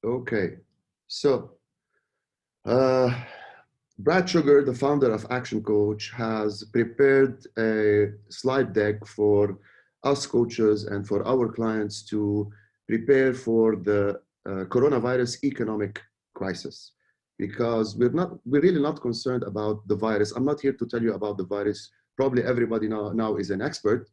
Okay, so Brad Sugar, the founder of Action Coach, has prepared a slide deck for us coaches and for our clients to prepare for the coronavirus economic crisis, because we're really not concerned about the virus. I'm not here to tell you about the virus. Probably everybody now is an expert.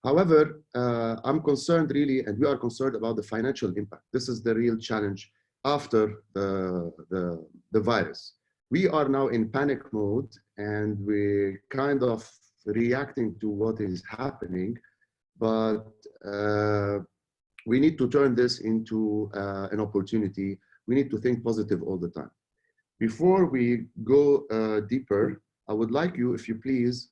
However, I'm concerned really, and we are concerned about the financial impact. This is the real challenge after the virus. We are now in panic mode, and we're kind of reacting to what is happening, but we need to turn this into an opportunity. We need to think positive all the time. Before we go deeper, I would like you, if you please,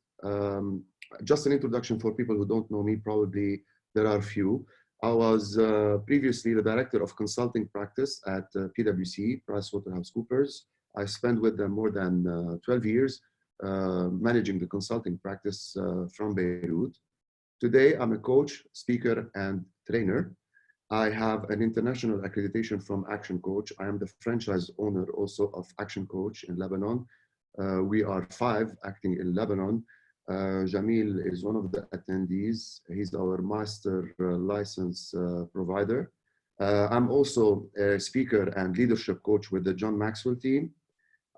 just an introduction for people who don't know me. Probably there are few. I was previously the director of consulting practice at PwC, PricewaterhouseCoopers. I spent with them more than 12 years managing the consulting practice from Beirut. Today, I'm a coach, speaker, and trainer. I have an international accreditation from Action Coach. I am the franchise owner also of Action Coach in Lebanon. We are 5 acting in Lebanon. Jamil is one of the attendees. He's our master license provider. I'm also a speaker and leadership coach with the John Maxwell team.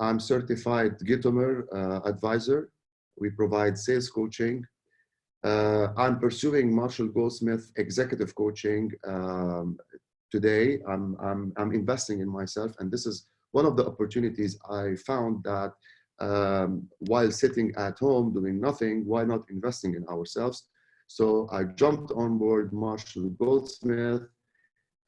I'm certified Gitomer advisor. We provide sales coaching. I'm pursuing Marshall Goldsmith executive coaching today. I'm investing in myself, and this is one of the opportunities I found that while sitting at home doing nothing, why not investing in ourselves? So I jumped on board Marshall Goldsmith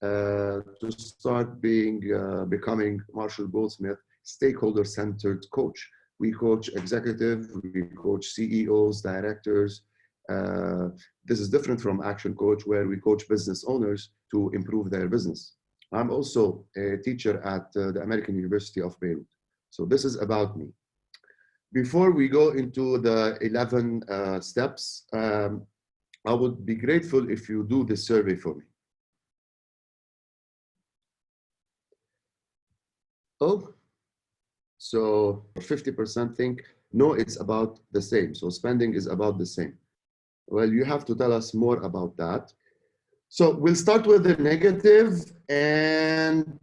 to start becoming Marshall Goldsmith stakeholder-centered coach. We coach executives, we coach CEOs, directors. This is different from Action Coach, where we coach business owners to improve their business. I'm also a teacher at the American University of Beirut. So this is about me. Before we go into the 11 steps, I would be grateful if you do this survey for me. Oh, so 50% think, no, it's about the same. So spending is about the same. Well, you have to tell us more about that. So we'll start with the negative, and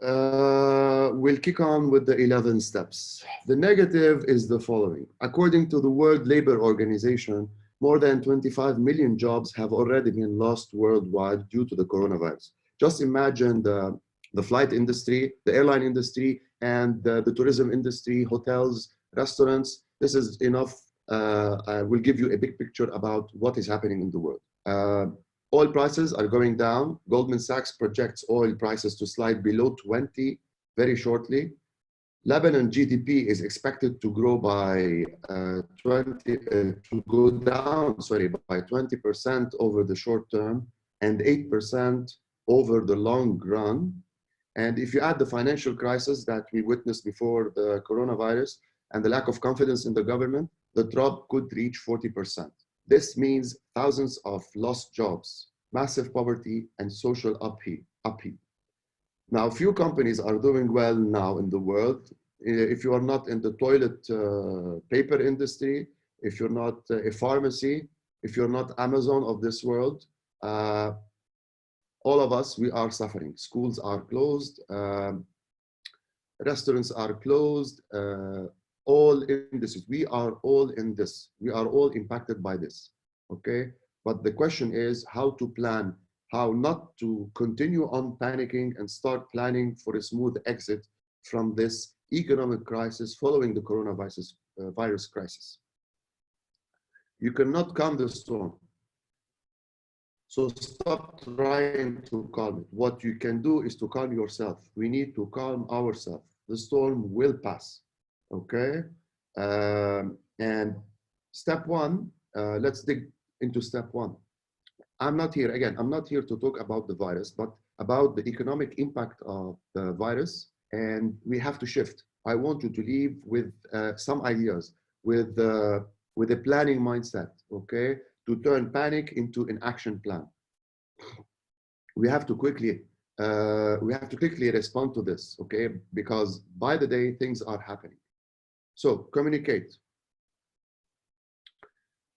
we'll kick on with the 11 steps. The negative is the following. According to the World Labor Organization, more than 25 million jobs have already been lost worldwide due to the coronavirus. Just imagine the flight industry, the airline industry, and the tourism industry, hotels, restaurants. This is enough. I will give you a big picture about what is happening in the world. Oil prices are going down. Goldman Sachs projects oil prices to slide below 20 very shortly. Lebanon GDP is expected to grow by go down by 20% over the short term and 8% over the long run. And if you add the financial crisis that we witnessed before the coronavirus and the lack of confidence in the government, the drop could reach 40%. This means thousands of lost jobs, massive poverty, and social upheaval. Now, few companies are doing well now in the world. If you are not in the toilet paper industry, if you're not a pharmacy, if you're not Amazon of this world, all of us, we are suffering. Schools are closed, restaurants are closed, all industries. We are all in this. We are all impacted by this, okay? But the question is how to plan, how not to continue on panicking and start planning for a smooth exit from this economic crisis following the coronavirus virus crisis. You cannot calm the storm. So stop trying to calm it. What you can do is to calm yourself. We need to calm ourselves. The storm will pass, okay? And step one, let's dig into step one. I'm not here to talk about the virus, but about the economic impact of the virus, and we have to shift. I want you to leave with some ideas, with a planning mindset, okay? To turn panic into an action plan. We have to quickly we have to quickly respond to this, okay? Because by the day, things are happening. So communicate.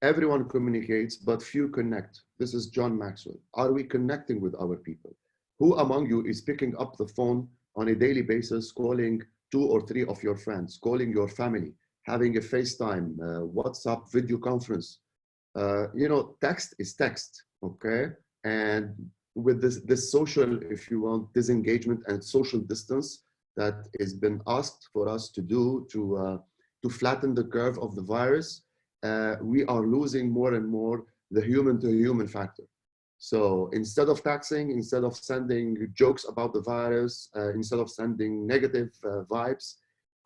Everyone communicates, but few connect. This is John Maxwell. Are we connecting with our people? Who among you is picking up the phone on a daily basis, calling 2 or 3 of your friends, calling your family, having a FaceTime, WhatsApp video conference? You know, text is text, okay? And with this social, if you want, disengagement and social distance that has been asked for us to do to flatten the curve of the virus, we are losing more and more the human to human factor. So instead of taxing, instead of sending jokes about the virus, instead of sending negative vibes,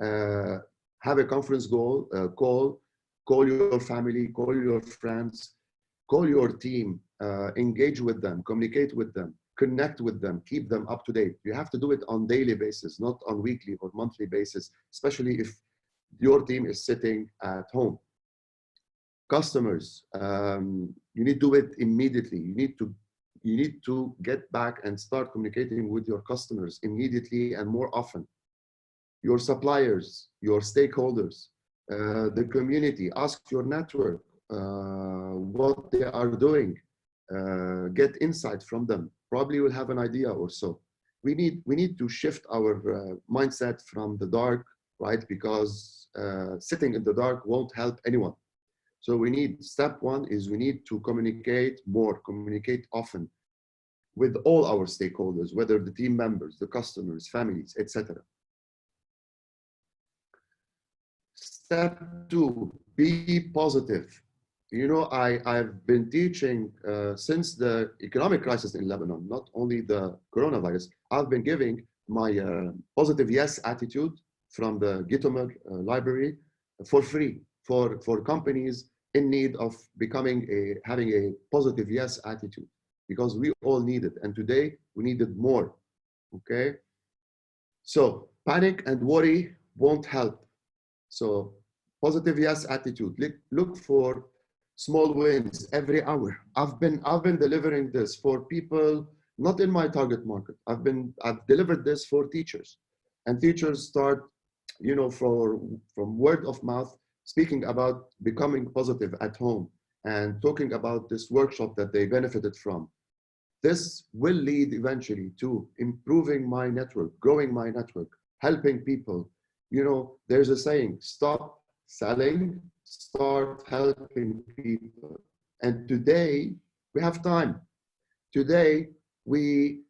have a conference call your family, call your friends, call your team, engage with them, communicate with them, connect with them, keep them up to date. You have to do it on daily basis, not on weekly or monthly basis, especially if your team is sitting at home. Customers, you need to do it immediately. You need to get back and start communicating with your customers immediately and more often. Your suppliers, your stakeholders, the community, ask your network what they are doing, get insight from them. Probably you'll have an idea or so. We need to shift our mindset from the dark, right? Because sitting in the dark won't help anyone. So we need, step one is we need to communicate more, communicate often with all our stakeholders, whether the team members, the customers, families, etc. Step two, be positive. You know, I've been teaching since the economic crisis in Lebanon, not only the coronavirus. I've been giving my positive yes attitude from the Gitomer library for free for companies in need of having a positive yes attitude, because we all need it, and today we need it more. Okay, so panic and worry won't help. So positive yes attitude. Look for small wins every hour. I've been delivering this for people not in my target market. I've delivered this for teachers, and teachers start, you know, from word of mouth, speaking about becoming positive at home and talking about this workshop that they benefited from. This will lead eventually to improving my network, growing my network, helping people. You know, there's a saying, stop selling, start helping people. And today we have time. Today we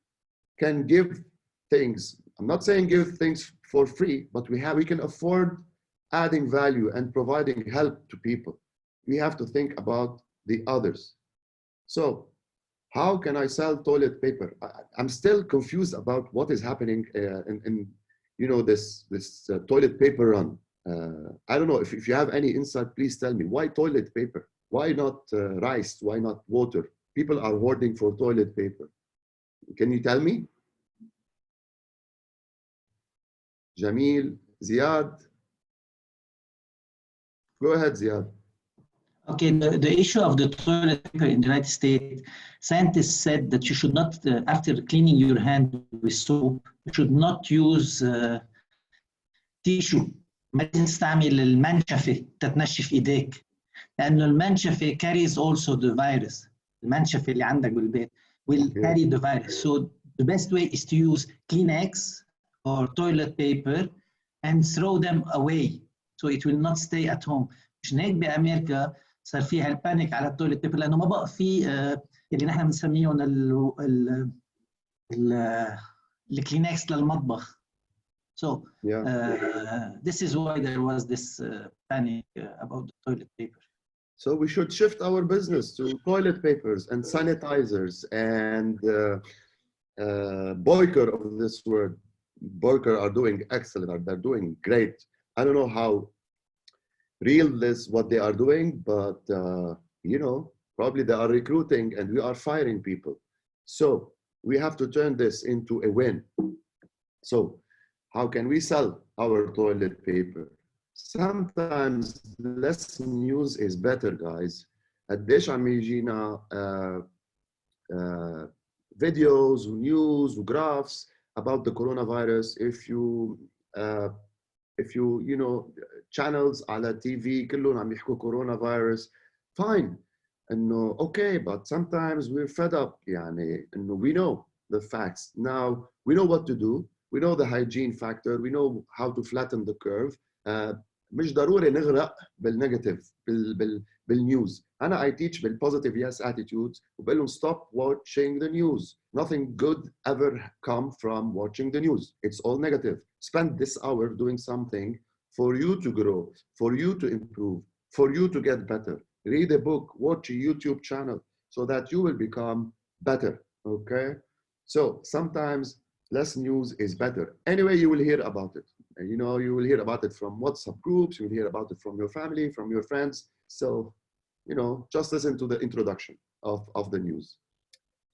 can give things. I'm not saying give things for free, but we can afford adding value and providing help to people. We have to think about the others. So how can I sell toilet paper? I'm still confused about what is happening in you know, this toilet paper run. I don't know if you have any insight, please tell me. Why toilet paper? Why not rice? Why not water? People are hoarding for toilet paper. Can you tell me? Jamil, Ziad? Go ahead, Ziad. Okay, the issue of the toilet paper in the United States, scientists said that you should not, after cleaning your hand with soap, you should not use tissue. ما تستعمل المنشفة تتنشف إيديك، لأنه المنشفة carries also the virus. المنشفة اللي عندك بالبيت will carry the virus. So the best way is to use Kleenex or toilet paper and throw them away, so it will not stay at home. مشان هيك بأمريكا صار فيها البانيك على التويلت بيبر، لأنه ما بقى في اللي نحن بنسميهم الكلينكس للمطبخ. So this is why there was this panic about the toilet paper. So we should shift our business to toilet papers and sanitizers and Boyker of this word. Boyker are doing excellent. They're doing great. I don't know how real what they are doing, but you know, probably they are recruiting and we are firing people. So we have to turn this into a win. So how can we sell our toilet paper? Sometimes less news is better, guys. قديش عم يجينا videos news graphs about the coronavirus. If you know channels على TV كلهم عم يحكوا coronavirus, fine. انه okay, but sometimes we're fed up. يعني انه we know the facts now, we know what to do, we know the hygiene factor, we know how to flatten the curve. مش ضروري نغرق بالنيجاتيف بالنيوز. انا I teach بالpositive yes attitudes وبقول لهم stop watching the news. Nothing good ever come from watching the news. It's all negative. Spend this hour doing something for you to grow, for you to improve, for you to get better. Read a book, watch a YouTube channel so that you will become better. Okay? So sometimes less news is better. Anyway, you will hear about it. You know, you will hear about it from WhatsApp groups, you will hear about it from your family, from your friends. So, you know, just listen to the introduction of the news.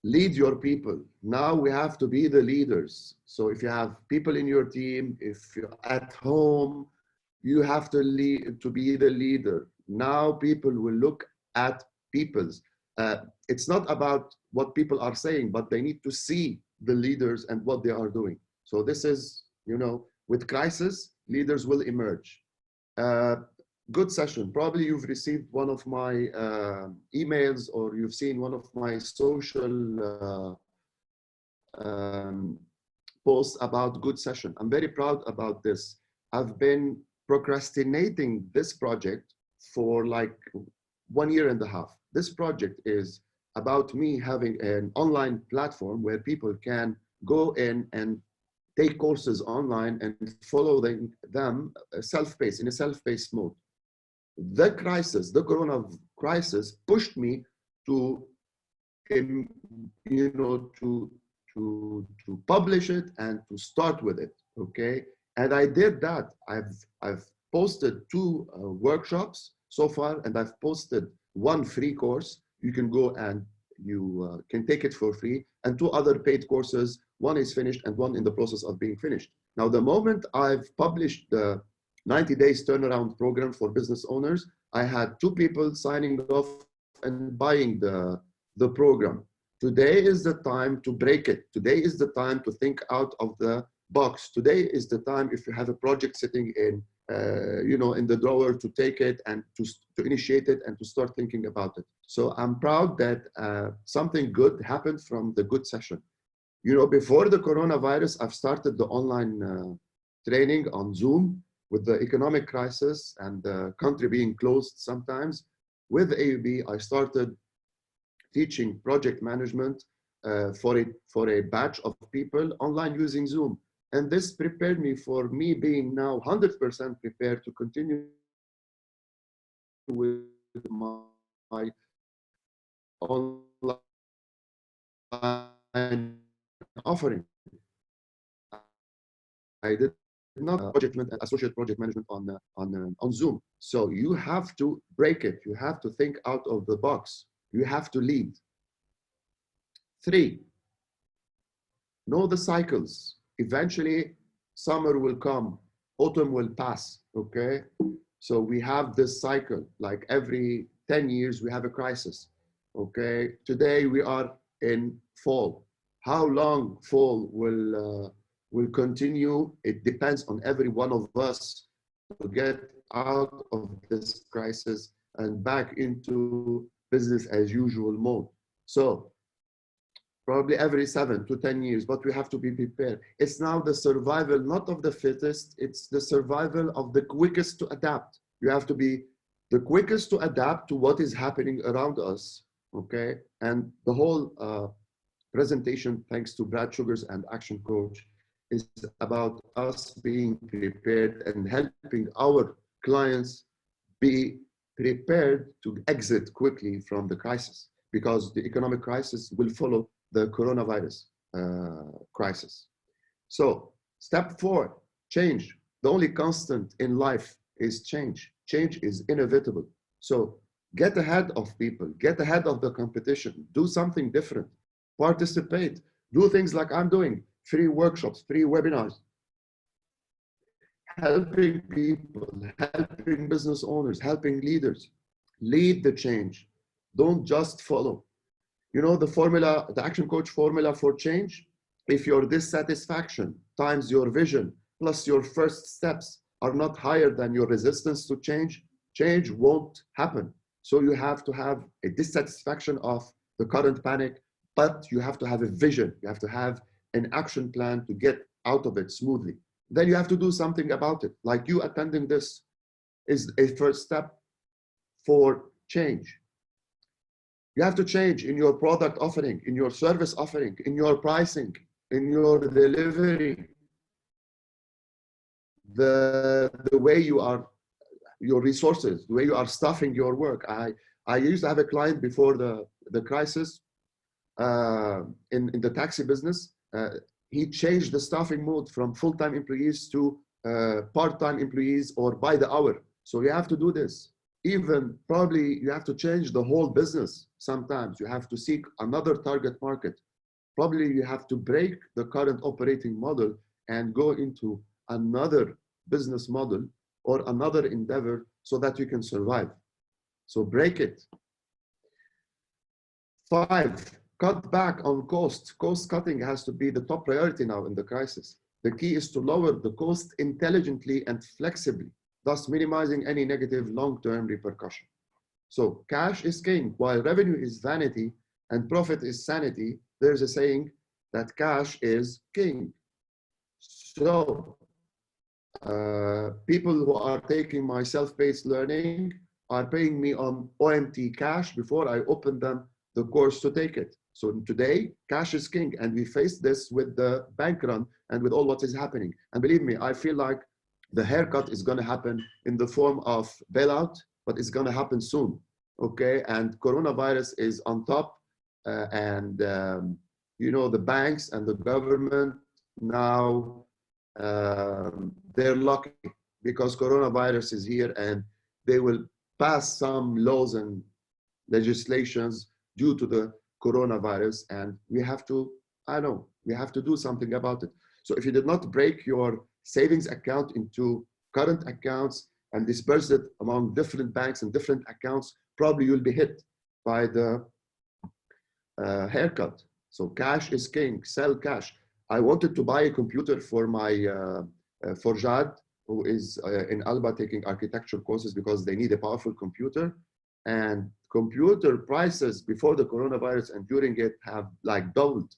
Lead your people. Now we have to be the leaders. So if you have people in your team, if you're at home, you have to lead, to be the leader. Now people will look at people's. It's not about what people are saying, but they need to see the leaders and what they are doing. So this is, you know, with crisis, leaders will emerge. Good session. Probably you've received one of my emails or you've seen one of my social posts about good session. I'm very proud about this. I've been procrastinating this project for like 1.5 years. This project is about me having an online platform where people can go in and take courses online and follow them self-paced, in a self-paced mode. The crisis, the corona crisis pushed me to, you know, to publish it and to start with it, okay? And I did that. I've posted 2 workshops so far, and I've posted 1 free course. You can go and you can take it for free, and 2 other paid courses. 1 is finished and 1 in the process of being finished. Now, the moment I've published the 90 days turnaround program for business owners, I had 2 people signing off and buying the program. Today is the time to break it. Today is the time to think out of the box. Today is the time, if you have a project sitting in, you know, in the drawer, to take it and to initiate it and to start thinking about it. So I'm proud that something good happened from the good session. You know, before the coronavirus, I've started the online training on Zoom. With the economic crisis and the country being closed sometimes, with AUB, I started teaching project management for a batch of people online using Zoom. And this prepared me for me being now 100% prepared to continue with my online offering. I did not project management, associate project management on Zoom. So you have to break it. You have to think out of the box. You have to lead. 3, know the cycles. Eventually, summer will come, autumn will pass, okay? So we have this cycle, like every 10 years, we have a crisis, okay? Today, we are in fall. How long fall will continue? It depends on every one of us to get out of this crisis and back into business as usual mode. So probably every 7 to 10 years, but we have to be prepared. It's now the survival, not of the fittest, it's the survival of the quickest to adapt. You have to be the quickest to adapt to what is happening around us, okay? And the whole presentation, thanks to Brad Sugars and Action Coach, is about us being prepared and helping our clients be prepared to exit quickly from the crisis, because the economic crisis will follow the coronavirus crisis. So step 4, change. The only constant in life is change. Change is inevitable. So get ahead of people, get ahead of the competition, do something different, participate, do things like I'm doing, free workshops, free webinars, helping people, helping business owners, helping leaders. Lead the change. Don't just follow. You know the formula, the action coach formula for change? If your dissatisfaction times your vision plus your first steps are not higher than your resistance to change, change won't happen. So you have to have a dissatisfaction of the current panic, but you have to have a vision. You have to have an action plan to get out of it smoothly. Then you have to do something about it. Like you attending this is a first step for change. You have to change in your product offering, in your service offering, in your pricing, in your delivery, the way you are, your resources, the way you are staffing your work. I used to have a client before the crisis in the taxi business. He changed the staffing mode from full-time employees to part-time employees or by the hour. So you have to do this. Even probably you have to change the whole business. Sometimes you have to seek another target market. Probably you have to break the current operating model and go into another business model or another endeavor so that you can survive. So break it. 5, cut back on cost. Cost cutting has to be the top priority now in the crisis. The key is to lower the cost intelligently and flexibly, thus minimizing any negative long-term repercussion. So cash is king. While revenue is vanity and profit is sanity, there's a saying that cash is king. So people who are taking my self-paced learning are paying me on OMT cash before I open them the course to take it. So today, cash is king, and we face this with the bank run and with all what is happening. And believe me, I feel like the haircut is going to happen in the form of bailout, but it's going to happen soon. Okay, and coronavirus is on top, you know, the banks and the government now they're lucky because coronavirus is here, and they will pass some laws and legislations due to the coronavirus, and we have to, we have to do something about it. So if you did not break your savings account into current accounts and disperse it among different banks and different accounts, probably you'll be hit by the haircut. So cash is king, sell cash. I wanted to buy a computer for my, for Jad, who is in Alba taking architecture courses because they need a powerful computer. And computer prices before the coronavirus and during it have like doubled.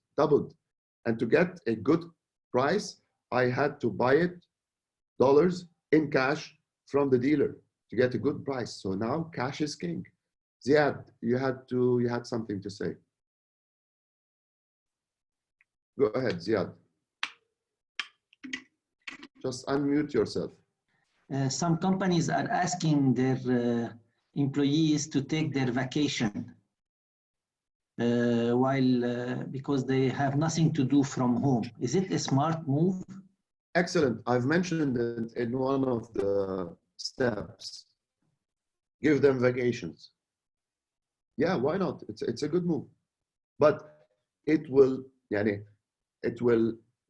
And to get a good price, I had to buy it dollars in cash from the dealer to get a good price. So now cash is king. Ziad, you had something to say. Go ahead, Ziad. Just unmute yourself. Some companies are asking their employees to take their vacation because they have nothing to do from home. Is it a smart move? Excellent. I've mentioned it in one of the steps. Give them vacations. Yeah, why not? It's a good move, but it will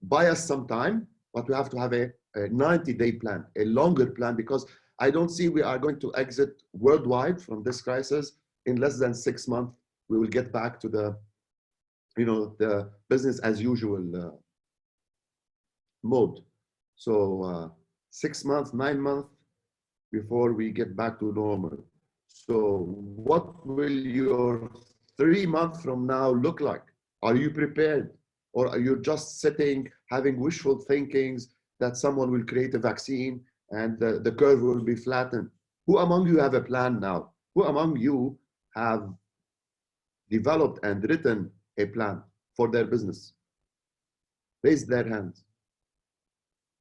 buy us some time, but we have to have a 90-day plan, a longer plan, because I don't see we are going to exit worldwide from this crisis in less than 6 months. We will get back to the, the business as usual mode. So 6 months, 9 months before we get back to normal. So what will your 3 months from now look like? Are you prepared? Or are you just sitting, having wishful thinkings that someone will create a vaccine and the curve will be flattened? Who among you have a plan now? Who among you have developed and written a plan for their business? Raise their hands.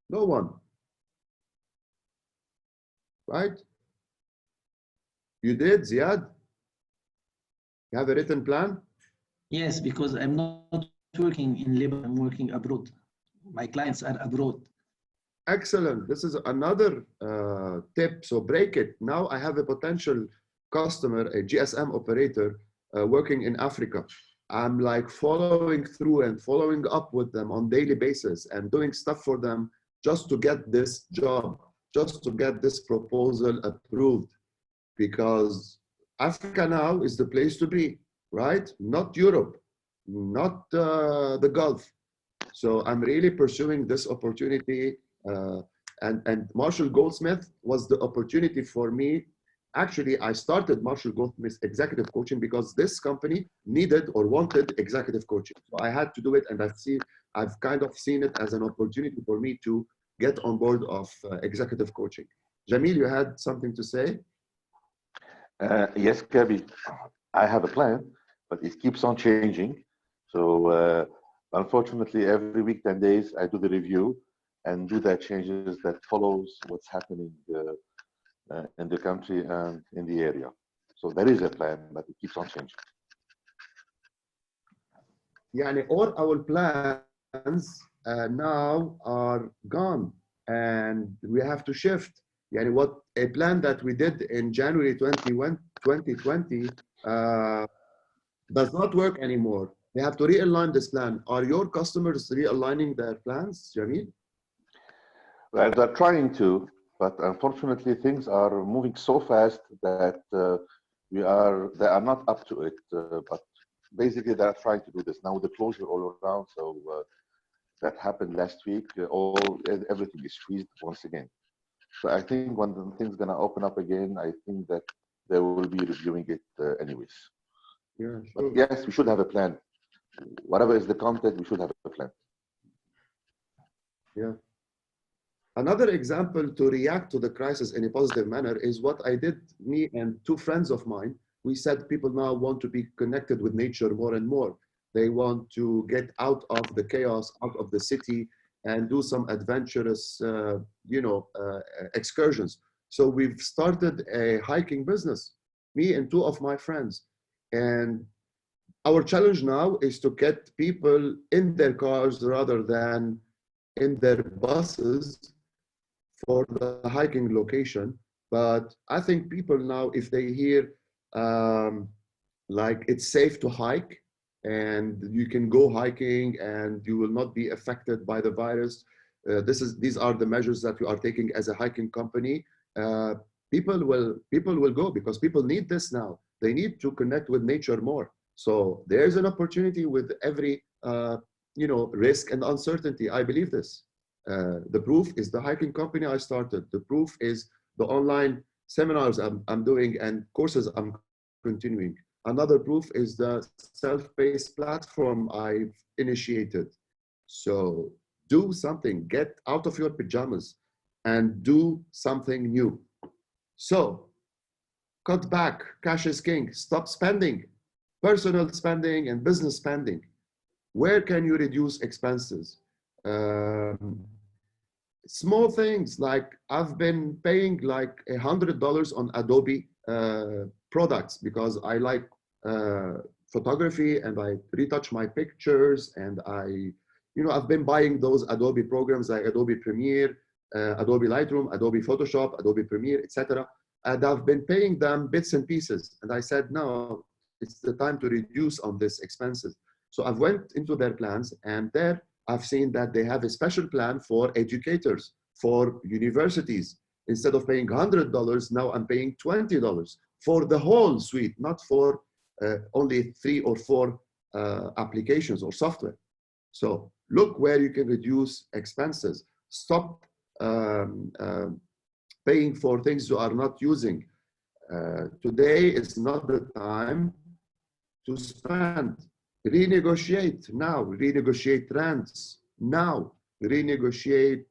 No one. Right? You did, Ziad? You have a written plan? Yes, because I'm not working in Lebanon, I'm working abroad. My clients are abroad. Excellent. This is another tip. So break it. Now I have a potential customer, a GSM operator working in Africa. I'm like following through and following up with them on daily basis and doing stuff for them just to get this job, just to get this proposal approved, because Africa now is the place to be. right? Not Europe, not the Gulf. So I'm really pursuing this opportunity. And Marshall Goldsmith was the opportunity for me. Actually, I started Marshall Goldsmith executive coaching because this company needed or wanted executive coaching. So I had to do it, and I've kind of seen it as an opportunity for me to get on board of executive coaching. Jamil, you had something to say? Yes, Kabi, I have a plan, but it keeps on changing. So unfortunately, every week, 10 days, I do the review and do the changes that follows what's happening in the country and in the area. So there is a plan, but it keeps on changing. Yeah, and all our plans now are gone, and we have to shift. Yani what a plan that we did in January 2020 does not work anymore. They have to realign this plan. Are your customers realigning their plans, Jamil? Well, they're trying to, but unfortunately, things are moving so fast that they are not up to it. But basically, they're trying to do this now with the closure all around. So that happened last week. Everything is freezed once again. So I think when the thing's gonna open up again, I think that they will be reviewing it anyways. Yeah, sure. But yes, we should have a plan. Whatever is the content, we should have a plan. Yeah. Another example to react to the crisis in a positive manner is what I did, me and two friends of mine. We said people now want to be connected with nature more and more. They want to get out of the chaos, out of the city, and do some adventurous, excursions. So we've started a hiking business, me and two of my friends. And our challenge now is to get people in their cars rather than in their buses for the hiking location. But I think people now, if they hear like it's safe to hike and you can go hiking and you will not be affected by the virus, these are the measures that we are taking as a hiking company. People will go because people need this now. They need to connect with nature more. So there's an opportunity with every risk and uncertainty. I believe this. The proof is the hiking company I started. The proof is the online seminars I'm doing and courses I'm continuing. Another proof is the self-paced platform I've initiated. So do something, get out of your pajamas and do something new. So cut back, cash is king, stop spending, personal spending and business spending. Where can you reduce expenses? Small things like I've been paying like $100 on Adobe products because I like photography and I retouch my pictures, and I've been buying those Adobe programs like Adobe Premiere, Adobe Lightroom, Adobe Photoshop, Adobe Premiere, etc. And I've been paying them bits and pieces. And I said, no, it's the time to reduce on these expenses. So I've went into their plans, and there I've seen that they have a special plan for educators, for universities. Instead of paying $100, now I'm paying $20 for the whole suite, not for only 3 or 4 applications or software. So look where you can reduce expenses. Stop paying for things you are not using. Today is not the time to spend. Renegotiate now, renegotiate rents now, renegotiate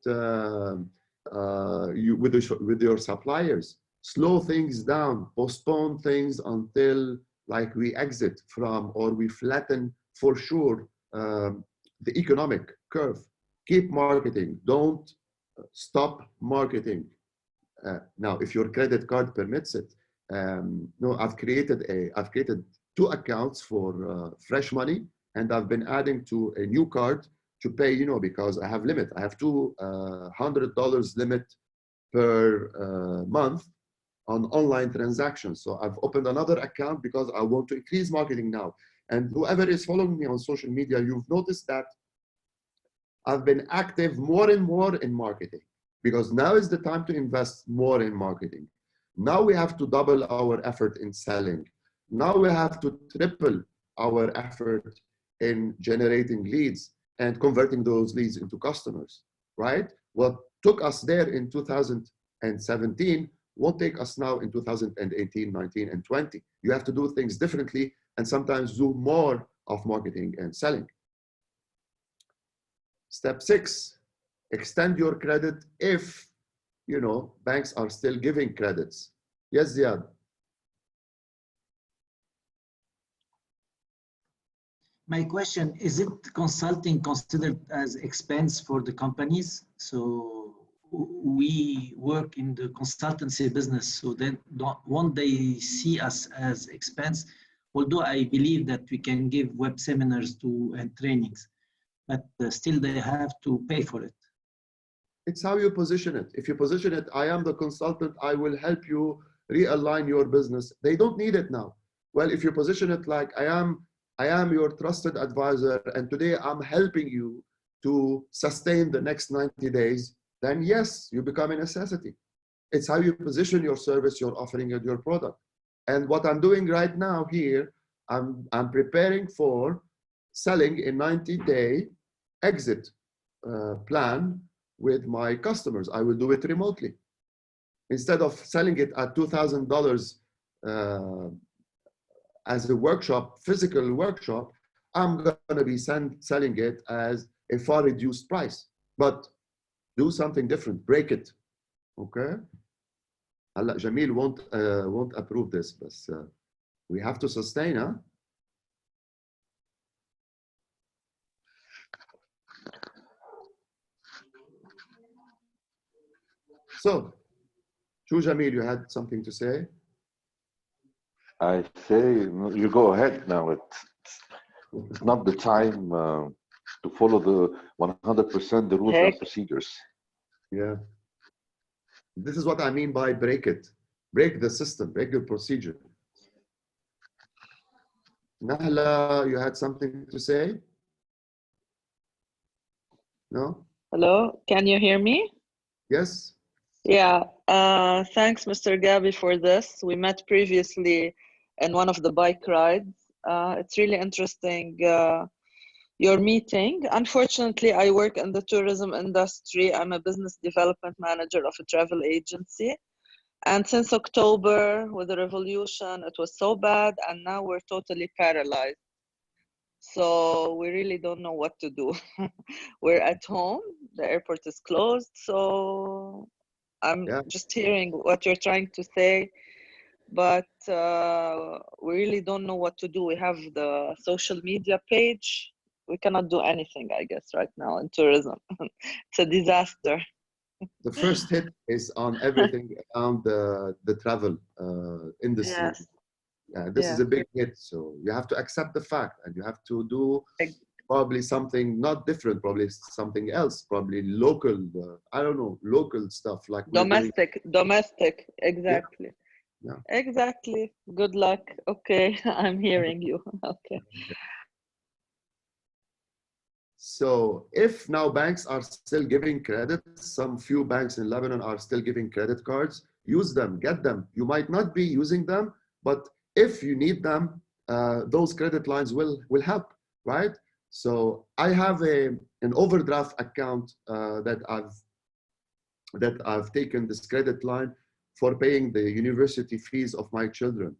with your suppliers. Slow things down, postpone things until like we exit from or we flatten for sure the economic curve. Keep marketing, don't stop marketing. Now, if your credit card permits it, no, I've created 2 accounts for fresh money, and I've been adding to a new card to pay, because I have limit. I have $200 limit per month on online transactions. So I've opened another account because I want to increase marketing now. And whoever is following me on social media, you've noticed that I've been active more and more in marketing because now is the time to invest more in marketing. Now we have to double our effort in selling. Now we have to triple our effort in generating leads and converting those leads into customers, right? What took us there in 2017 won't take us now in 2018, 19, and 20. You have to do things differently and sometimes do more of marketing and selling. Step 6, extend your credit if, you know, banks are still giving credits. Yes, Ziad. My question, is it consulting considered as expense for the companies? So we work in the consultancy business, so then won't they see us as expense? Although I believe that we can give web seminars and trainings, but still they have to pay for it. It's how you position it. If you position it, I am the consultant, I will help you realign your business. They don't need it now. Well, if you position it like I am your trusted advisor, and today I'm helping you to sustain the next 90 days, then yes, you become a necessity. It's how you position your service, your offering, and your product. And what I'm doing right now here, I'm preparing for selling a 90-day exit plan with my customers. I will do it remotely. Instead of selling it at $2,000 as a workshop, physical workshop, I'm gonna be selling it as a far reduced price. But do something different, break it, okay? هلا Jamil won't approve this, but we have to sustain, huh? So, Shu Jamil, you had something to say? I say you go ahead now. It's not the time to follow the 100% the rules and procedures. Yeah. This is what I mean by break it. Break the system, break the procedure. Nahla, you had something to say? No? Hello, can you hear me? Yes? Yeah, thanks, Mr. Gabi, for this. We met previously in one of the bike rides. It's really interesting, your meeting. Unfortunately, I work in the tourism industry. I'm a business development manager of a travel agency. And since October, with the revolution, it was so bad, and now we're totally paralyzed. So we really don't know what to do. We're at home, the airport is closed, so I'm just hearing what you're trying to say, but we really don't know what to do. We have the social media page. We cannot do anything, I guess, right now in tourism. It's a disaster. The first hit is on everything around the travel industry. Yes. This is a big hit, so you have to accept the fact, and you have to do probably something not different, probably something else, probably local, I don't know, local stuff like domestic, exactly. Yeah. Exactly. Good luck. Okay, I'm hearing you. Okay. So if now banks are still giving credit, some few banks in Lebanon are still giving credit cards, use them, get them. You might not be using them, but if you need them, those credit lines will help, right? So I have an overdraft account that I've taken this credit line for paying the university fees of my children.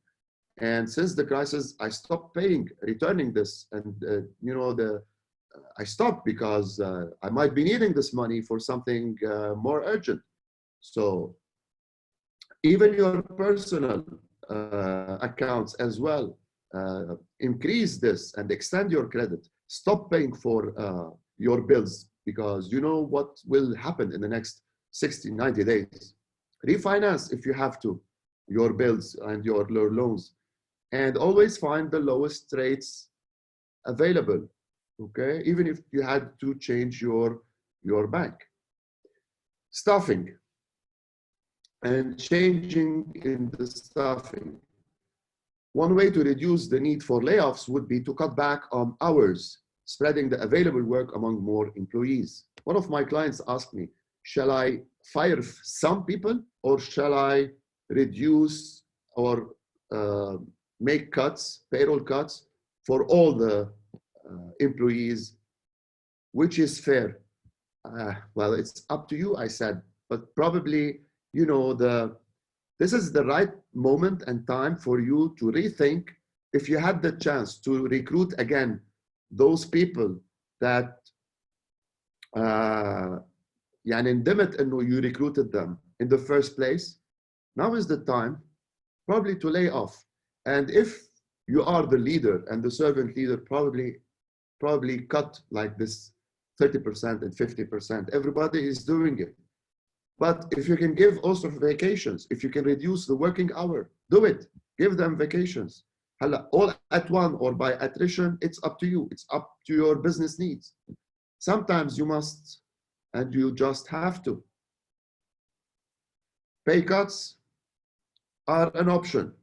And since the crisis, I stopped returning this, and you know, I stopped because I might be needing this money for something more urgent. So even your personal accounts as well, increase this and extend your credit. Stop paying for your bills, because you know what will happen in the next 60, 90 days. Refinance if you have to, your bills and your loans, and always find the lowest rates available, okay? Even if you had to change your bank. Staffing and changing in the staffing. One way to reduce the need for layoffs would be to cut back on hours, spreading the available work among more employees. One of my clients asked me, shall I fire some people, or shall I reduce or make cuts, payroll cuts for all the employees, which is fair. Well, it's up to you, I said, but probably, you know, this is the right moment and time for you to rethink. If you had the chance to recruit again those people that يعني ندمت انه you recruited them in the first place, now is the time probably to lay off. And if you are the leader and the servant leader, probably cut like this 30% and 50%. Everybody is doing it. But if you can give also vacations, if you can reduce the working hour, do it. Give them vacations. All at one or by attrition, it's up to you. It's up to your business needs. Sometimes you must, and you just have to. Pay cuts are an option.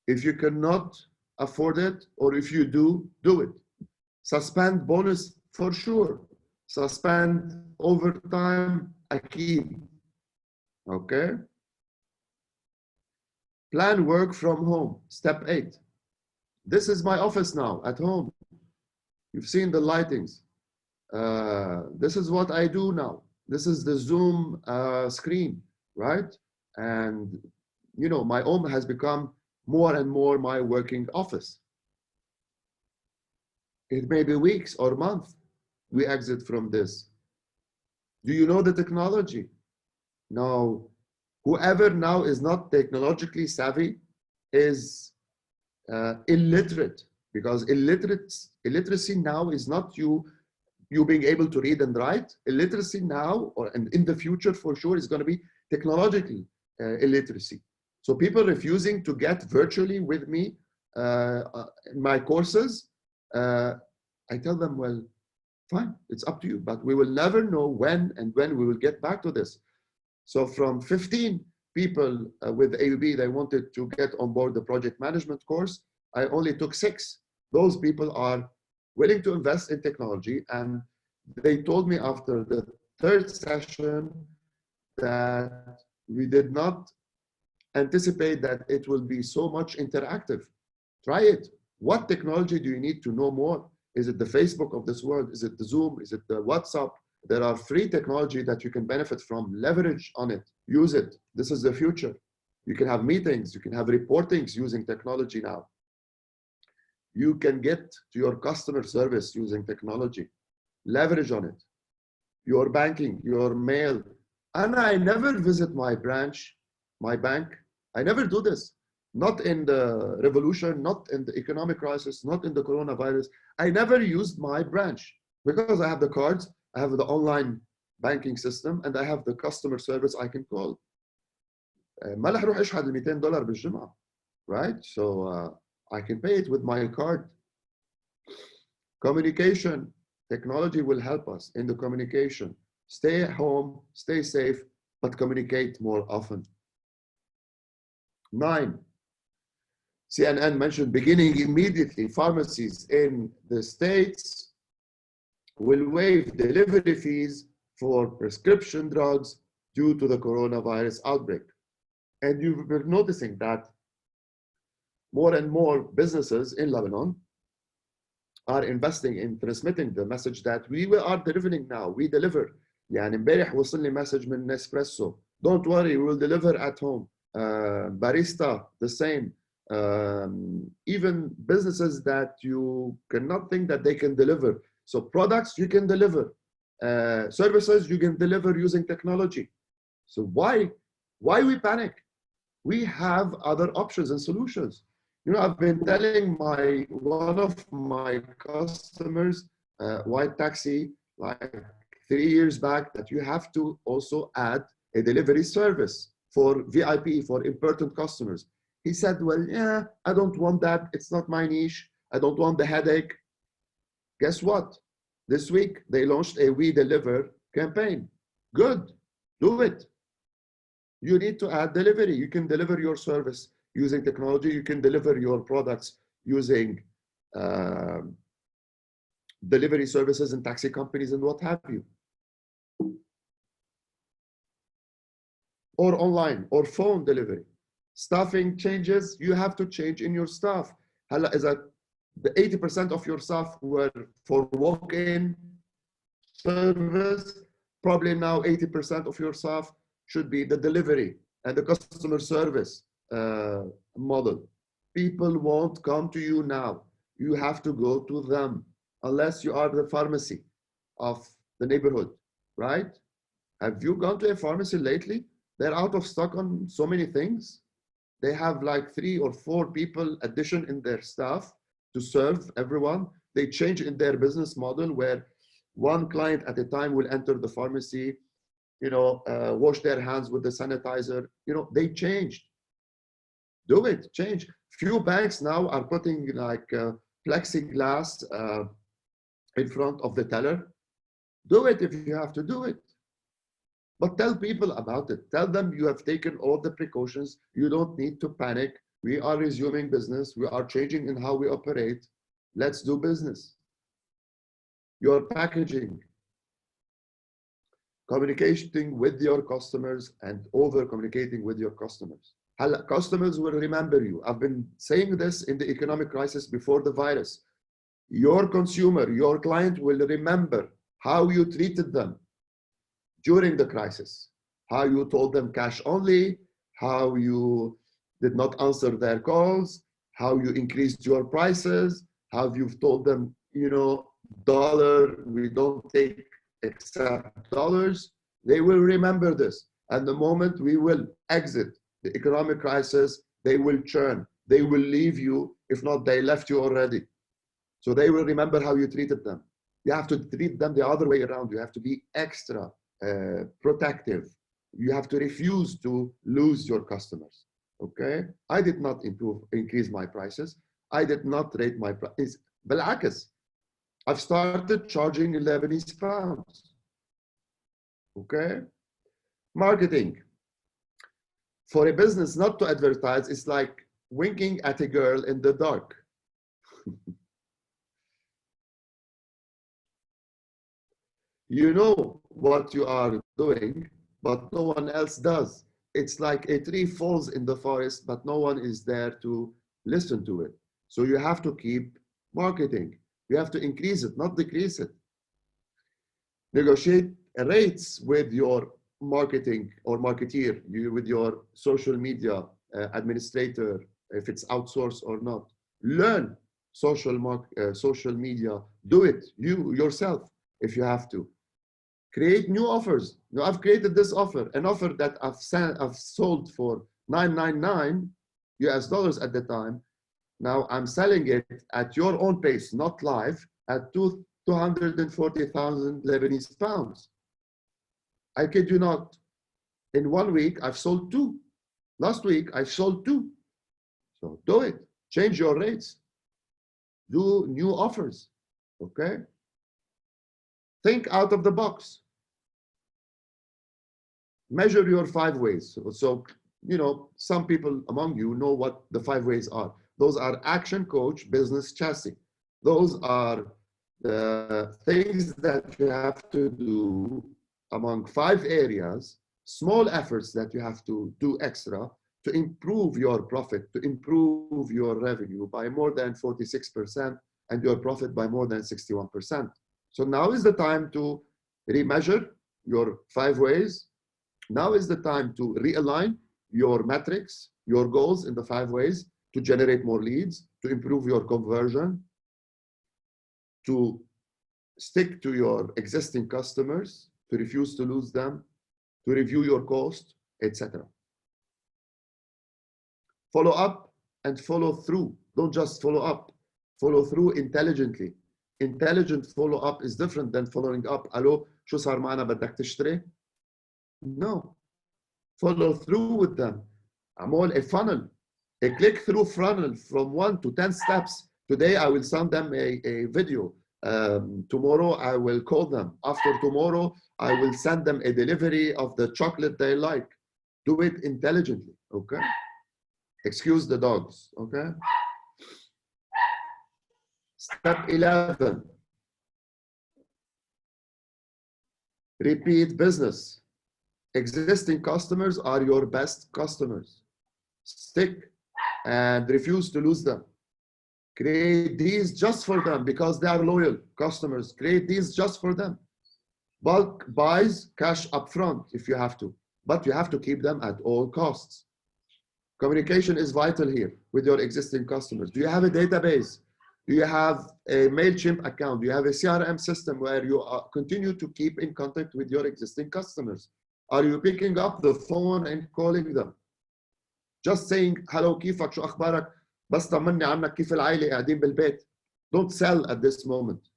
If you cannot afford it, or if you do, do it. Suspend bonus for sure. Suspend overtime, أكيد. Okay. Plan work from home. Step 8. This is my office now at home. You've seen the lightings. This is what I do now. This is the Zoom screen, right? And you know, my home has become more and more my working office. It may be weeks or months we exit from this. Do you know the technology? Now, whoever now is not technologically savvy is illiterate, because illiteracy now is not you being able to read and write. Illiteracy now, and in the future for sure, is going to be technologically illiteracy. So people refusing to get virtually with me in my courses, I tell them, well, fine, it's up to you, but we will never know when we will get back to this. So from 15 people with AUB, they wanted to get on board the project management course, I only took 6. Those people are willing to invest in technology, and they told me after the 3rd session that we did not anticipate that it will be so much interactive. Try it. What technology do you need to know more? Is it the Facebook of this world? Is it the Zoom? Is it the WhatsApp? There are free technology that you can benefit from. Leverage on it. Use it. This is the future. You can have meetings. You can have reportings using technology now. You can get to your customer service using technology. Leverage on it. Your banking, your mail. And I never visit my branch, my bank. I never do this. Not in the revolution, not in the economic crisis, not in the coronavirus. I never used my branch because I have the cards, I have the online banking system, and I have the customer service I can call. ما رح اروح اشحد ال $200 بالجمعة, right? So I can pay it with my card. Communication, technology will help us in the communication. Stay at home, stay safe, but communicate more often. 9. CNN mentioned beginning immediately, pharmacies in the States will waive delivery fees for prescription drugs due to the coronavirus outbreak. And you've been noticing that more and more businesses in Lebanon are investing in transmitting the message that we are delivering now. We deliver. يعني امبارح وصلني message من Nespresso. Don't worry, we will deliver at home. Barista, the same. Even businesses that you cannot think that they can deliver. So products you can deliver. Services you can deliver using technology. So why we panic? We have other options and solutions. You know, I've been telling one of my customers, White Taxi, like 3 years back, that you have to also add a delivery service for VIP, for important customers. He said, well, yeah, I don't want that. It's not my niche. I don't want the headache. Guess what? This week, they launched a We Deliver campaign. Good, do it. You need to add delivery. You can deliver your service using technology. You can deliver your products using delivery services and taxi companies and what have you. Or online, or phone delivery. Staffing changes, you have to change in your staff. هلا إذا the 80% of your staff were for walk-in service, probably now 80% of your staff should be the delivery and the customer service model. People won't come to you now. You have to go to them, unless you are the pharmacy of the neighborhood, right? Have you gone to a pharmacy lately? They're out of stock on so many things. They have like 3 or 4 people addition in their staff to serve everyone. They change in their business model where one client at a time will enter the pharmacy, wash their hands with the sanitizer. They changed. Do it, change. Few banks now are putting like plexiglass in front of the teller. Do it if you have to do it. But tell people about it. Tell them you have taken all the precautions. You don't need to panic. We are resuming business. We are changing in how we operate. Let's do business. Your packaging, communicating with your customers and over communicating with your customers. Customers will remember you. I've been saying this in the economic crisis before the virus. Your consumer, your client will remember how you treated them during the crisis, how you told them cash only, how you did not answer their calls, how you increased your prices, how you've told them, dollar, we don't take except dollars. They will remember this. And the moment we will exit the economic crisis, they will churn. They will leave you. If not, they left you already. So they will remember how you treated them. You have to treat them the other way around. You have to be extra protective. You have to refuse to lose your customers. Okay? I did not increase my prices. I did not rate my prices. بالعكس, I've started charging Lebanese pounds. Okay? Marketing. For a business not to advertise, it's like winking at a girl in the dark. You know what you are doing, but no one else does. It's like a tree falls in the forest, but no one is there to listen to it. So you have to keep marketing. You have to increase it, not decrease it. Negotiate rates with your marketing or marketeer, with your social media administrator, if it's outsourced or not. Learn social media. Do it yourself if you have to. Create new offers. Now, I've created this offer, an offer that I've sold for $9.99 US at the time. Now I'm selling it at your own pace, not live, at 240,000 Lebanese pounds. I kid you not. In 1 week, I've sold 2. Last week, I sold 2. So do it. Change your rates. Do new offers. Okay? Think out of the box. Measure your 5 ways. So, some people among you know what the 5 ways are. Those are action, coach, business, chassis. Those are the things that you have to do among 5 areas, small efforts that you have to do extra to improve your profit, to improve your revenue by more than 46% and your profit by more than 61%. So now is the time to remeasure your 5 ways. Now is the time to realign your metrics, your goals in the 5 ways to generate more leads, to improve your conversion, to stick to your existing customers, to refuse to lose them, to review your cost, etc. Follow up and follow through. Don't just follow up. Follow through intelligently. Intelligent follow-up is different than following up. Hello, شو صار معنا بدك تشتري? No. Follow through with them. عمول a funnel, a click-through funnel from 1 to 10 steps. Today, I will send them a video. Tomorrow, I will call them. After tomorrow, I will send them a delivery of the chocolate they like. Do it intelligently, okay? Excuse the dogs, okay? Step 11. Repeat business. Existing customers are your best customers. stick and refuse to lose them. Create these just for them because they are loyal customers. Create these just for them. Bulk buys, cash upfront if you have to, but you have to keep them at all costs. Communication is vital here with your existing customers. Do you have a database? Do you have a MailChimp account? Do you have a CRM system where you continue to keep in contact with your existing customers? Are you picking up the phone and calling them? Just saying, hello, كيفك, شو أخبارك? بس طمني عنك, كيف العائلة, قاعدين بالبيت. Don't sell at this moment,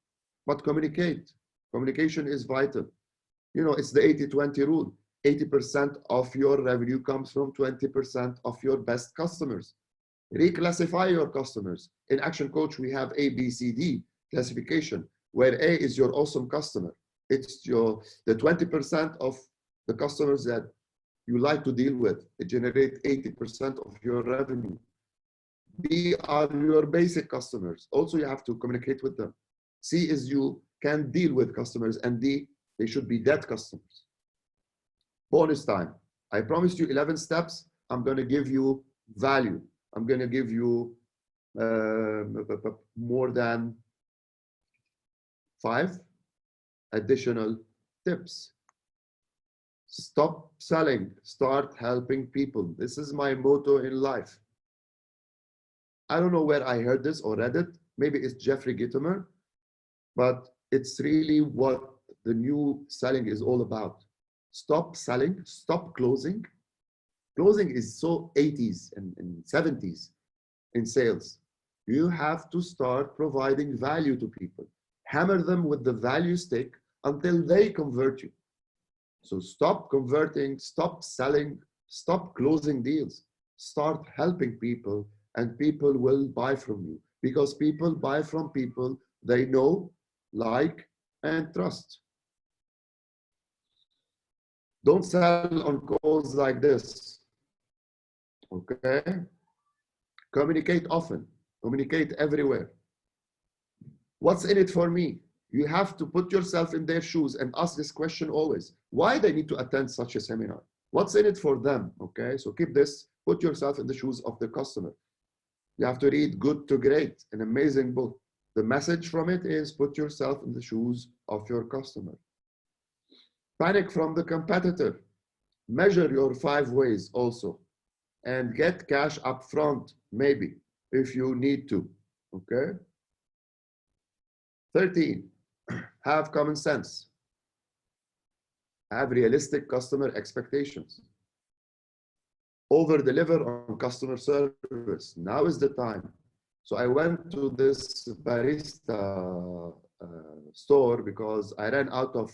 but communicate. Communication is vital. You know, it's the 80-20 rule. 80% of your revenue comes from 20% of your best customers. Reclassify your customers. In Action Coach, we have A, B, C, D classification, where A is your awesome customer. It's the 20% of the customers that you like to deal with. It generates 80% of your revenue. B are your basic customers. Also, you have to communicate with them. C is you can deal with customers, and D, they should be dead customers. Bonus time. I promised you 11 steps. I'm going to give you value. I'm going to give you more than 5 additional tips. Stop selling, start helping people. This is my motto in life. I don't know where I heard this or read it. Maybe it's Jeffrey Gitomer, but it's really what the new selling is all about. Stop selling, stop closing. Closing is so 80s and 70s in sales. You have to start providing value to people. Hammer them with the value stick until they convert you. So stop converting, stop selling, stop closing deals. Start helping people, and people will buy from you, because people buy from people they know, like, and trust. Don't sell on calls like this. Okay? Communicate often. Communicate everywhere. What's in it for me? You have to put yourself in their shoes and ask this question always. Why they need to attend such a seminar? What's in it for them? Okay, so keep this. Put yourself in the shoes of the customer. You have to read Good to Great, an amazing book. The message from it is put yourself in the shoes of your customer. Panic from the competitor. Measure your 5 ways also. And get cash up front, maybe, if you need to. Okay? 13, have common sense. Have realistic customer expectations. Over-deliver on customer service. Now is the time. So I went to this barista store because I ran out of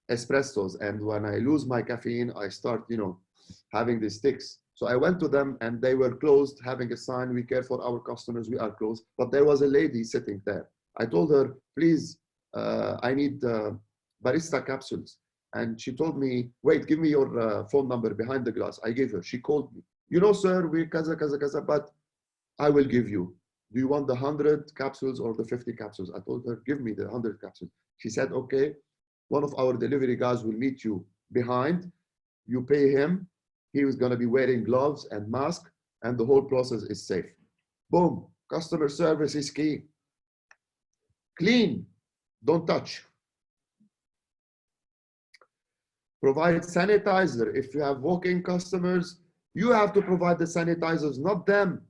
espressos, and when I lose my caffeine, I start, having these sticks. So I went to them and they were closed, having a sign, we care for our customers, we are closed. But there was a lady sitting there. I told her, please, I need barista capsules. And she told me, wait, give me your phone number behind the glass. I gave her, she called me. Sir, we kaza, but I will give you. Do you want the 100 capsules or the 50 capsules? I told her, give me the 100 capsules. She said, okay, one of our delivery guys will meet you behind. You pay him. He was going to be wearing gloves and mask, and the whole process is safe. Boom. Customer service is key. Clean. Don't touch. Provide sanitizer. If you have walk-in customers, you have to provide the sanitizers, not them.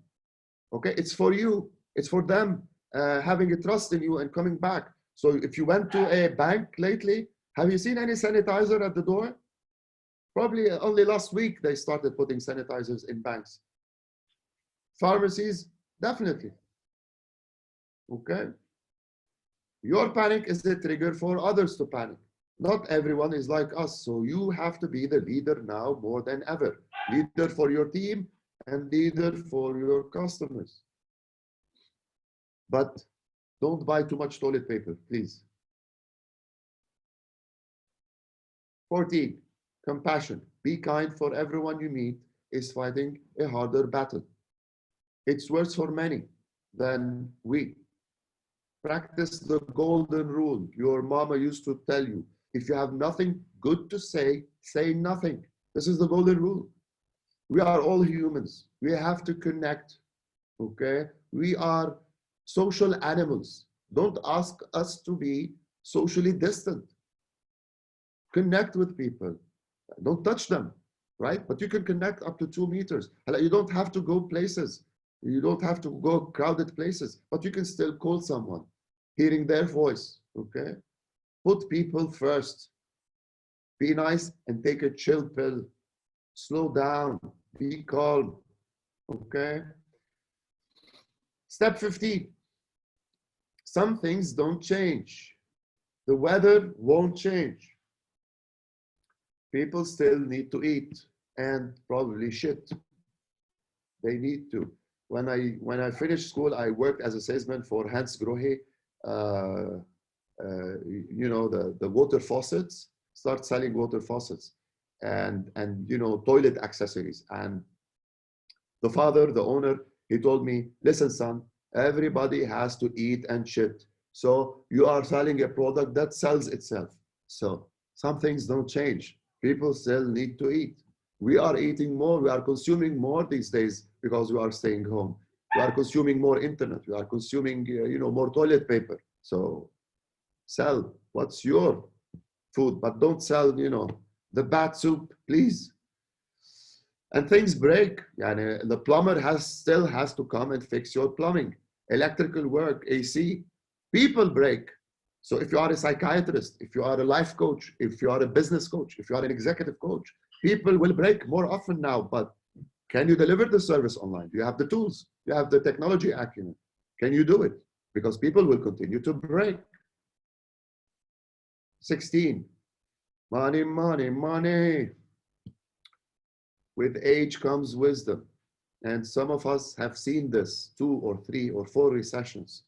Okay, it's for you. It's for them having a trust in you and coming back. So if you went to a bank lately, have you seen any sanitizer at the door? Probably only last week they started putting sanitizers in banks. Pharmacies, definitely. Okay. Your panic is a trigger for others to panic. Not everyone is like us, so you have to be the leader now more than ever. Leader for your team and leader for your customers. But don't buy too much toilet paper, please. 14, compassion. Be kind, for everyone you meet is fighting a harder battle. It's worse for many than we. Practice the golden rule. Your mama used to tell you, if you have nothing good to say, say nothing. This is the golden rule. We are all humans. We have to connect, okay? We are social animals. Don't ask us to be socially distant. Connect with people. Don't touch them, right? But you can connect up to 2 meters. You don't have to go places. You don't have to go crowded places, but you can still call someone, hearing their voice, okay? Put people first. Be nice and take a chill pill. Slow down, be calm, okay? Step 15. Some things don't change. The weather won't change. People still need to eat and probably shit. They need to. When I finished school, I worked as a salesman for Hans Grohe, you know, the water faucets, start selling water faucets and you know, toilet accessories. And the father, the owner, he told me, listen, son, everybody has to eat and shit. So you are selling a product that sells itself. So some things don't change. People still need to eat. We are eating more, we are consuming more these days because we are staying home. We are consuming more internet, we are consuming you know, more toilet paper. So sell what's your food, but don't sell, you know, the bad soup, please. And things break. The plumber still has to come and fix your plumbing, electrical work, AC. People break. So if you are a psychiatrist, if you are a life coach, if you are a business coach, if you are an executive coach, people will break more often now. But can you deliver the service online? Do you have the tools? Do you have the technology acumen? Can you do it? Because people will continue to break. 16, money, money, money. With age comes wisdom. And some of us have seen this 2 or 3 or 4 recessions.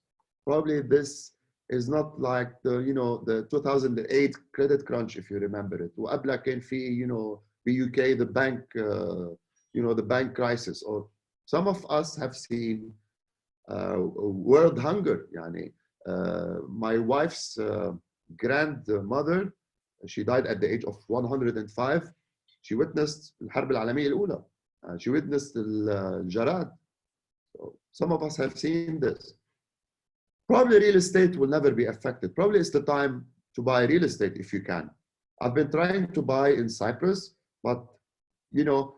Probably this is not like the, you know, the 2008 credit crunch, if you remember it. وقبلها كان في, you know, UK, the bank, you know, the bank crisis. Or some of us have seen world hunger. My wife's grandmother, she died at the age of 105. She witnessed الحرب العالمية الأولى. She witnessed الجراد. So some of us have seen this. Probably real estate will never be affected. Probably it's the time to buy real estate if you can. I've been trying to buy in Cyprus, but you know,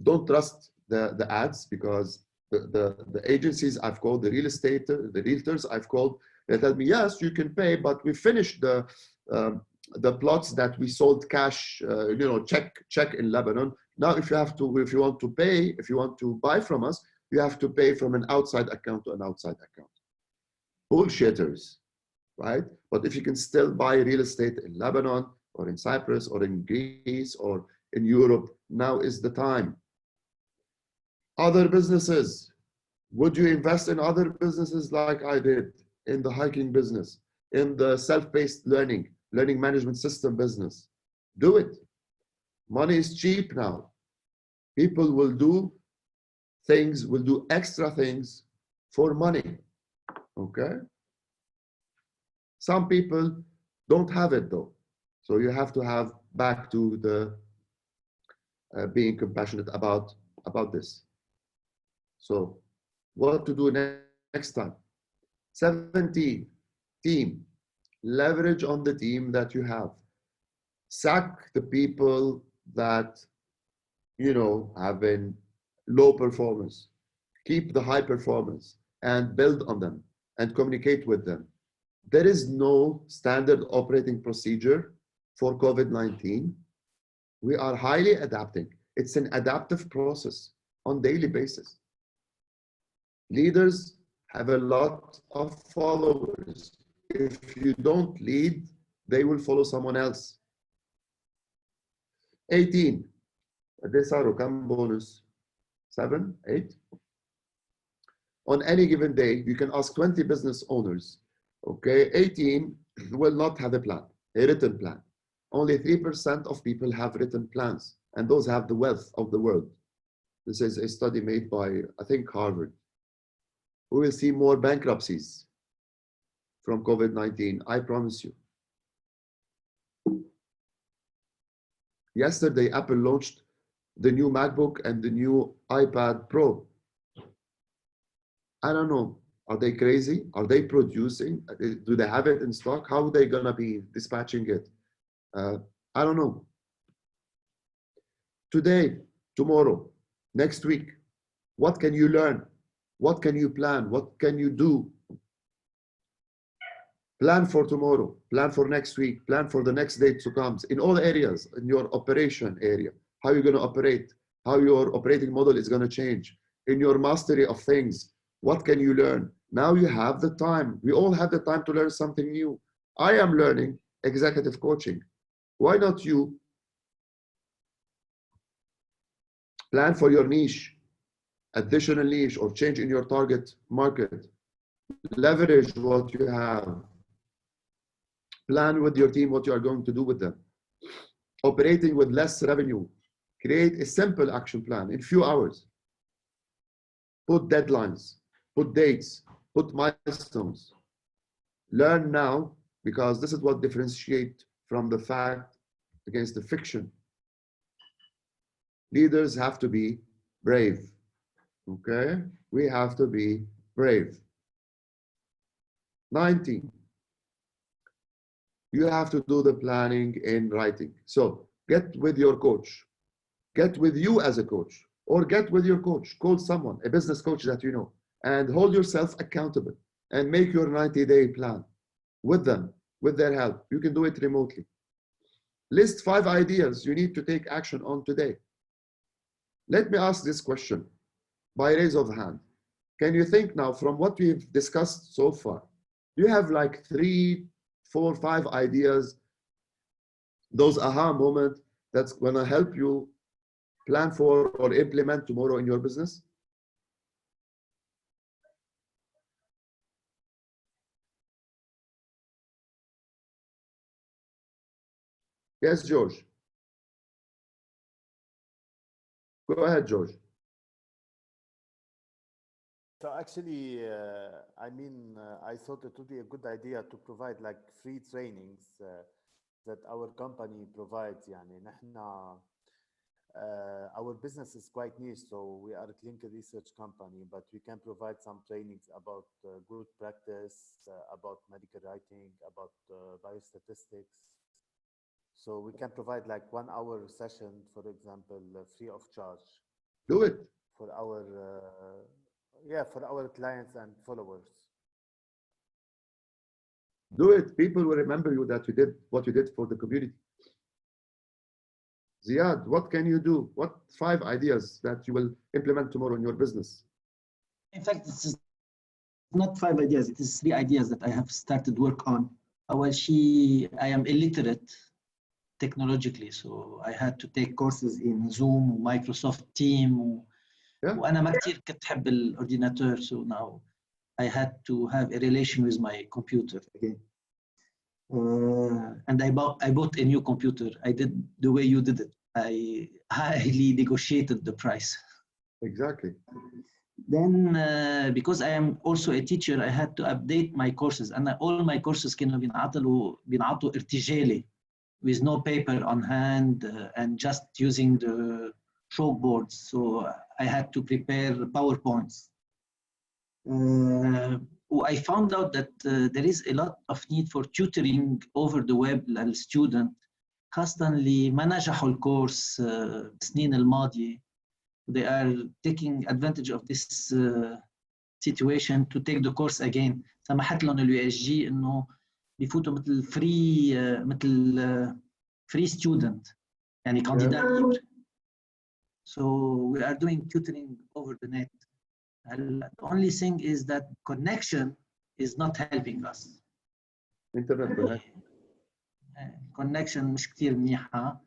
don't trust the ads, because the agencies I've called, the real estate, the realtors I've called, they tell me, yes, you can pay, but we finished the plots that we sold cash, you know, check in Lebanon. Now, if you want to pay, if you want to buy from us, you have to pay from an outside account to an outside account. Bullshitters, right? But if you can still buy real estate in Lebanon or in Cyprus or in Greece or in Europe, now is the time. Other businesses, would you invest in other businesses like I did in the hiking business, in the self-paced learning management system business? Do it. Money is cheap now. People will do things, will do extra things for money, okay? Some people don't have it though. So you have to have back to the being compassionate about this. So what to do next time? 17, team. Leverage on the team that you have. Sack the people that, you know, have been low performance. Keep the high performance and build on them and communicate with them. There is no standard operating procedure for COVID-19. We are highly adapting. It's an adaptive process on a daily basis. Leaders have a lot of followers. If you don't lead, they will follow someone else. 18. Come bonus. 7, 8. On any given day, you can ask 20 business owners. Okay, 18 will not have a plan, a written plan. Only 3% of people have written plans, and those have the wealth of the world. This is a study made by, I think, Harvard. We will see more bankruptcies from COVID-19, I promise you. Yesterday, Apple launched the new MacBook and the new iPad Pro. I don't know. Are they crazy? Are they producing? Do they have it in stock? How are they gonna be dispatching it? I don't know. Today, tomorrow, next week, what can you learn? What can you plan? What can you do? Plan for tomorrow, plan for next week, plan for the next day to come in all areas, in your operation area, how you're gonna operate, how your operating model is gonna change, in your mastery of things, what can you learn? Now you have the time. We all have the time to learn something new. I am learning executive coaching. Why not you? Plan for your niche, additional niche, or change in your target market. Leverage what you have. Plan with your team what you are going to do with them. Operating with less revenue. Create a simple action plan in few hours. Put deadlines, put dates, put milestones. Learn now, because this is what differentiates from the fact against the fiction. Leaders have to be brave, okay? We have to be brave. 19. You have to do the planning in writing. So get with your coach, get with you as a coach, or get with your coach, call someone, a business coach that you know, and hold yourself accountable and make your 90-day plan with them, with their help. You can do it remotely. List 5 ideas you need to take action on today. Let me ask this question by raise of hand. Can you think now from what we've discussed so far? Do you have like 3, 4, 5 ideas, those aha moments that's gonna help you plan for or implement tomorrow in your business? Yes, George. Go ahead, George. So actually, I thought it would be a good idea to provide like free trainings that our company provides. يعني نحنا our business is quite niche, so we are a clinical research company, but we can provide some trainings about good practice, about medical writing, about biostatistics. So we can provide like 1-hour session, for example, free of charge. Do it. For our for our clients and followers. Do it. People will remember you that you did what you did for the community. Ziad, what can you do? What 5 ideas that you will implement tomorrow in your business? In fact, it's not 5 ideas. It is 3 ideas that I have started work on. I am illiterate technologically, so I had to take courses in Zoom, Microsoft Teams. وأنا ما كتير كنت أحب الأورديناتور, so now I had to have a relation with my computer again. And I bought a new computer. I did the way you did it. I highly negotiated the price. Exactly. Then, because I am also a teacher, I had to update my courses. And all my courses كانوا بينعطوا ارتجالي, with no paper on hand and just using the chalkboards. So I had to prepare PowerPoints. I found out that there is a lot of need for tutoring over the web للstudent, خاصة اللي ما نجحوا الكورس السنين الماضية. They are taking advantage of this situation to take the course again. سمحت لهم USG إنه بيفوتوا مثل free student, يعني candidat libre. So we are doing tutoring over the net. The only thing is that connection is not helping us. Internet connection مش كتير منيحة,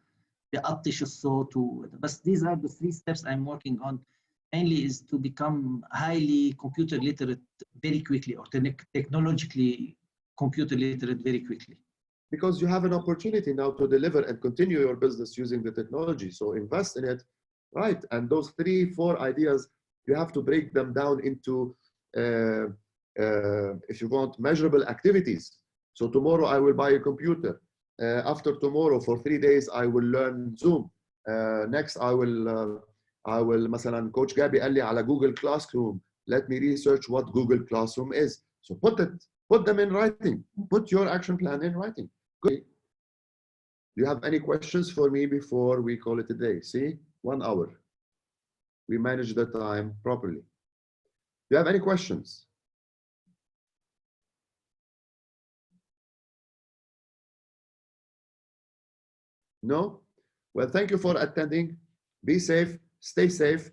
بيقطش الصوت بس these are the 3 steps I'm working on. Mainly is to become highly computer literate very quickly, or technologically computer literate very quickly. Because you have an opportunity now to deliver and continue your business using the technology. So invest in it, right? And those 3-4 ideas, you have to break them down into, if you want, measurable activities. So tomorrow I will buy a computer. After tomorrow, for 3 days, I will learn Zoom. Next, I will مثلا Coach Gabby قال لي على Google Classroom. Let me research what Google Classroom is. So put them in writing. Put your action plan in writing. Good. Do you have any questions for me before we call it a day? See, 1 hour. We manage the time properly. Do you have any questions? No? Well, thank you for attending. Be safe, stay safe,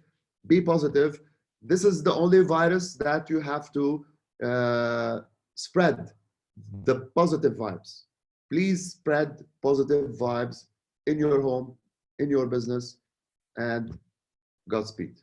be positive. This is the only virus that you have to spread the positive vibes. Please spread positive vibes in your home, in your business, and Godspeed.